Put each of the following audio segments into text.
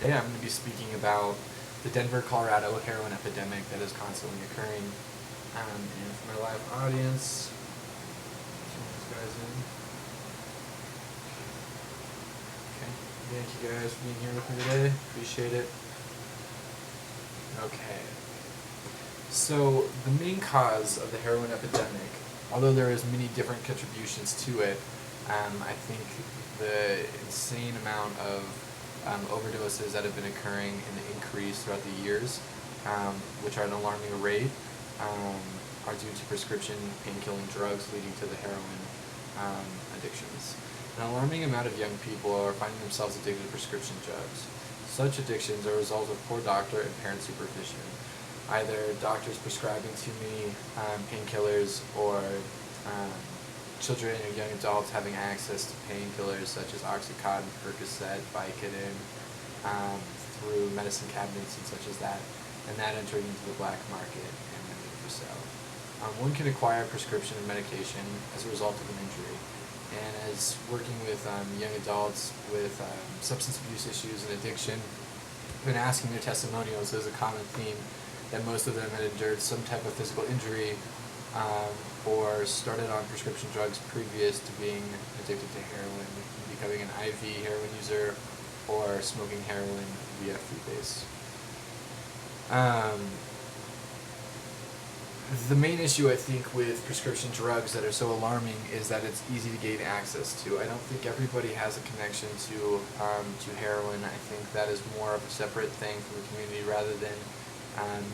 Today I'm going to be speaking about the Denver, Colorado heroin epidemic that is constantly occurring. And for my live audience, some of these guys in. Okay, thank you guys for being here with me today. Appreciate it. Okay. So the main cause of the heroin epidemic, although there is many different contributions to it, I think the insane amount of overdoses that have been occurring and the increase throughout the years, which are an alarming rate, are due to prescription pain-killing drugs leading to the heroin addictions. An alarming amount of young people are finding themselves addicted to prescription drugs. Such addictions are a result of poor doctor and parent supervision. Either doctors prescribing too many painkillers or children or young adults having access to painkillers such as Oxycontin, Percocet, Vicodin, through medicine cabinets and such as that, and that entering into the black market and then for sale. One can acquire prescription medication as a result of an injury, and as working with young adults with substance abuse issues and addiction, when asking their testimonials, there's a common theme that most of them had endured some type of physical injury or started on prescription drugs previous to being addicted to heroin, becoming an IV heroin user or smoking heroin via freebase. The main issue, I think, with prescription drugs that are so alarming is that it's easy to gain access to. I don't think everybody has a connection to heroin. I think that is more of a separate thing from the community rather than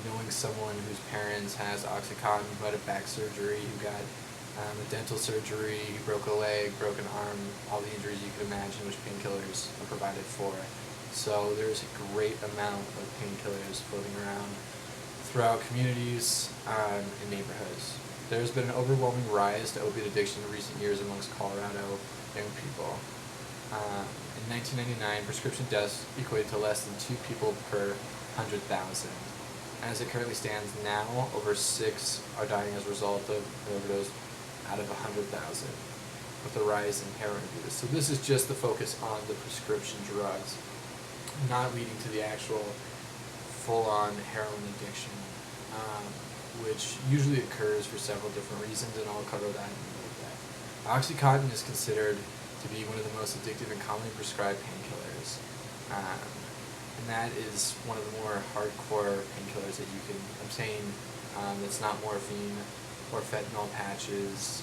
knowing someone whose parents has Oxycontin, who had a back surgery, who got a dental surgery, broke a leg, broken arm, all the injuries you could imagine which painkillers are provided for. So there's a great amount of painkillers floating around throughout communities and neighborhoods. There's been an overwhelming rise to opiate addiction in recent years amongst Colorado young people. In 1999, prescription deaths equated to less than 2 people per 100,000. As it currently stands now, over 6 are dying as a result of an overdose out of 100,000, with a rise in heroin abuse. So this is just the focus on the prescription drugs, not leading to the actual full-on heroin addiction, which usually occurs for several different reasons, and I'll cover that in a little bit. Oxycontin is considered to be one of the most addictive and commonly prescribed painkillers. And that is one of the more hardcore painkillers that you can obtain. It's not morphine or fentanyl patches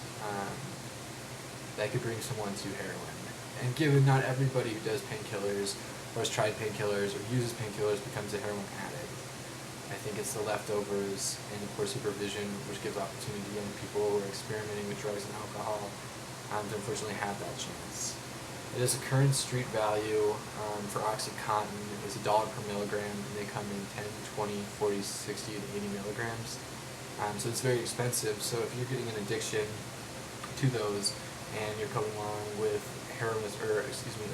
that could bring someone to heroin. And given not everybody who does painkillers or has tried painkillers or uses painkillers becomes a heroin addict, I think it's the leftovers and the poor supervision which gives opportunity to young people who are experimenting with drugs and alcohol to unfortunately have that chance. It is a current street value for Oxycontin is $1 per milligram, and they come in 10, 20, 40, 60, and 80 milligrams. So it's very expensive. So if you're getting an addiction to those, and you're coming along with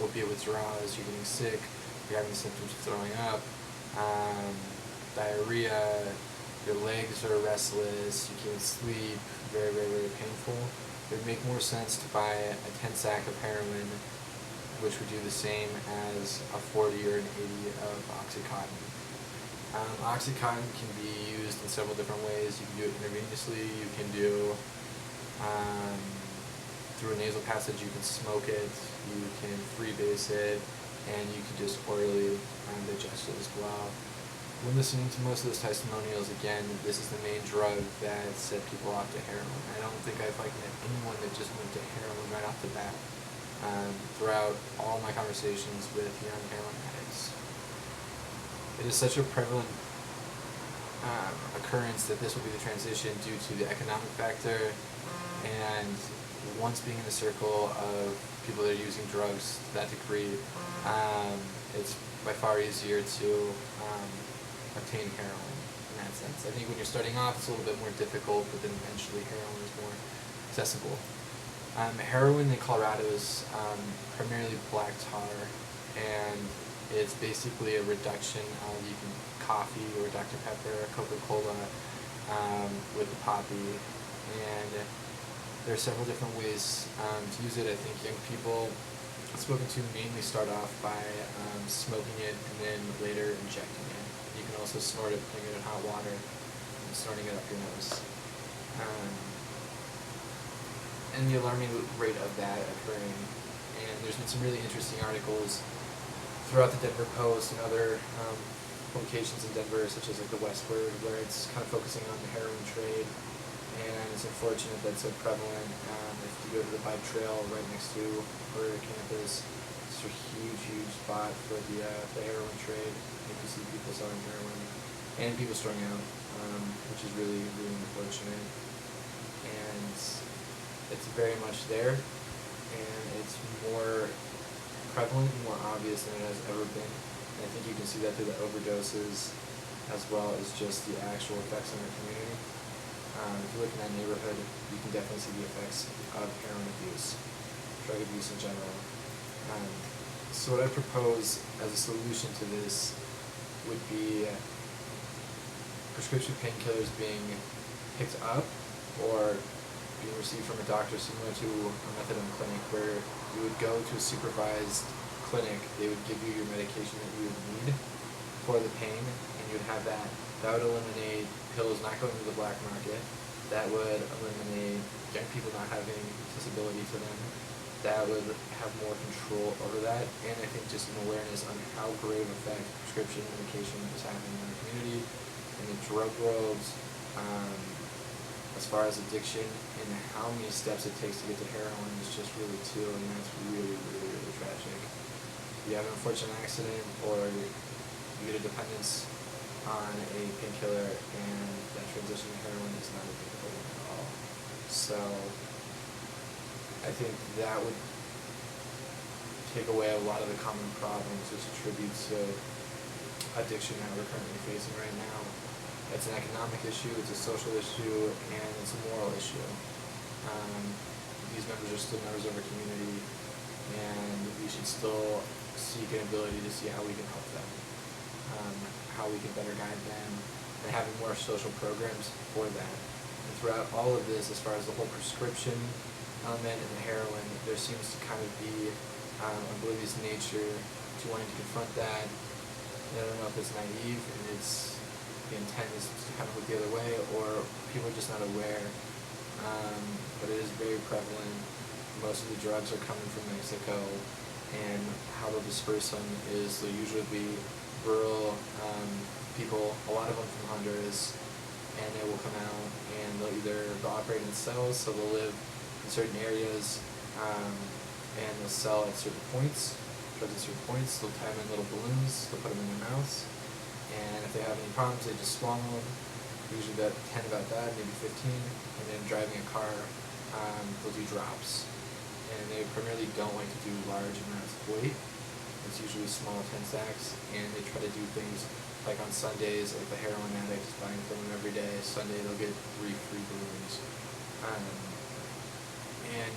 opiate withdrawals, you're getting sick, you're having symptoms of throwing up, diarrhea, your legs are restless, you can't sleep, very, very, very painful. It would make more sense to buy a 10 sack of heroin, which would do the same as a 40 or an 80 of Oxycontin. Oxycontin can be used in several different ways. You can do it intravenously, you can do through a nasal passage, you can smoke it, you can freebase it, and you can just orally digest it as well. When listening to most of those testimonials, again, this is the main drug that set people off to heroin. I don't think I've met anyone that just went to heroin right off the bat. Throughout all my conversations with young heroin addicts, it is such a prevalent occurrence that this will be the transition due to the economic factor, and once being in the circle of people that are using drugs to that degree, it's by far easier to obtain heroin in that sense. I think when you're starting off, it's a little bit more difficult, but then eventually heroin is more accessible. Heroin in Colorado is primarily black tar, and it's basically a reduction of coffee or Dr. Pepper, Coca-Cola with the poppy, and there are several different ways to use it. I think young people smoking to mainly start off by smoking it and then later injecting it. You can also snort it, putting it in hot water and snorting it up your nose. Um, and the alarming rate of that occurring. And there's been some really interesting articles throughout the Denver Post and other publications in Denver, such as like the Westward, where it's kind of focusing on the heroin trade. And it's unfortunate that it's so prevalent. If you go to the bike trail right next to our campus, it's a huge spot for the heroin trade. You can see people selling heroin and people strung out, which is really unfortunate. And it's very much there, and it's more prevalent and more obvious than it has ever been. And I think you can see that through the overdoses as well as just the actual effects on our community. If you look in that neighborhood, you can definitely see the effects of heroin abuse, drug abuse in general. So what I propose as a solution to this would be prescription painkillers being picked up or being received from a doctor, similar to a methadone clinic, where you would go to a supervised clinic. They would give you your medication that you would need for the pain, and you would have that. That would eliminate pills not going to the black market. That would eliminate young people not having accessibility to them. That would have more control over that, and I think just an awareness on how great of effect prescription medication is having in our community, in the drug world, as far as addiction, and how many steps it takes to get to heroin is just really too, and that's really tragic. You have an unfortunate accident, or you get a dependence on a painkiller, and that transition to heroin is not a difficult one at all. So I think that would take away a lot of the common problems which attribute to addiction that we're currently facing right now. It's an economic issue, it's a social issue, and it's a moral issue. These members are still members of our community, and we should still seek an ability to see how we can help them, how we can better guide them, and having more social programs for that. And throughout all of this, as far as the whole prescription element and the heroin, there seems to kind of be a oblivious nature to wanting to confront that. And I don't know if it's naive and the intent is to kind of look the other way, or people are just not aware. But it is very prevalent. Most of the drugs are coming from Mexico, and how they'll disperse them is they'll usually be rural people, a lot of them from Honduras, and they will come out and they'll operate in cells, so they'll live in certain areas, and they'll sell at certain points, drugs at certain points. They'll tie them in little balloons, they'll put them in their mouths, and if they have any problems, they just swallow them, usually about 10 about that, maybe 15, and then driving a car, they'll do drops. And they primarily don't like to do large amounts of weight. It's usually small 10 sacks, and they try to do things like on Sundays, like the heroin addict is buying from them every day. Sunday they'll get 3 free balloons. And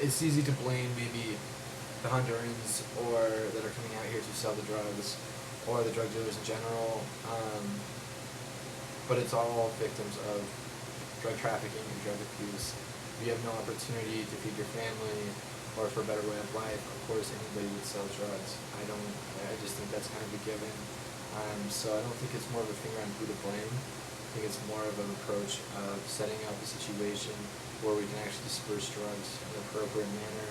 it's easy to blame maybe the Hondurans that are coming out here to sell the drugs, or the drug dealers in general, but it's all victims of drug trafficking and drug abuse. If you have no opportunity to feed your family or for a better way of life, of course anybody would sell drugs. I just think that's kind of a given. So I don't think it's more of a finger on who to blame. I think it's more of an approach of setting up a situation where we can actually disperse drugs in an appropriate manner.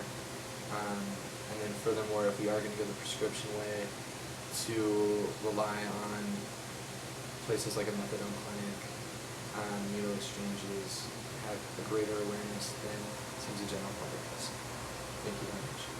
And then furthermore, if we are going to go the prescription way, to rely on places like a methadone clinic, needle exchanges, have a greater awareness than seems the general public has. Thank you very much.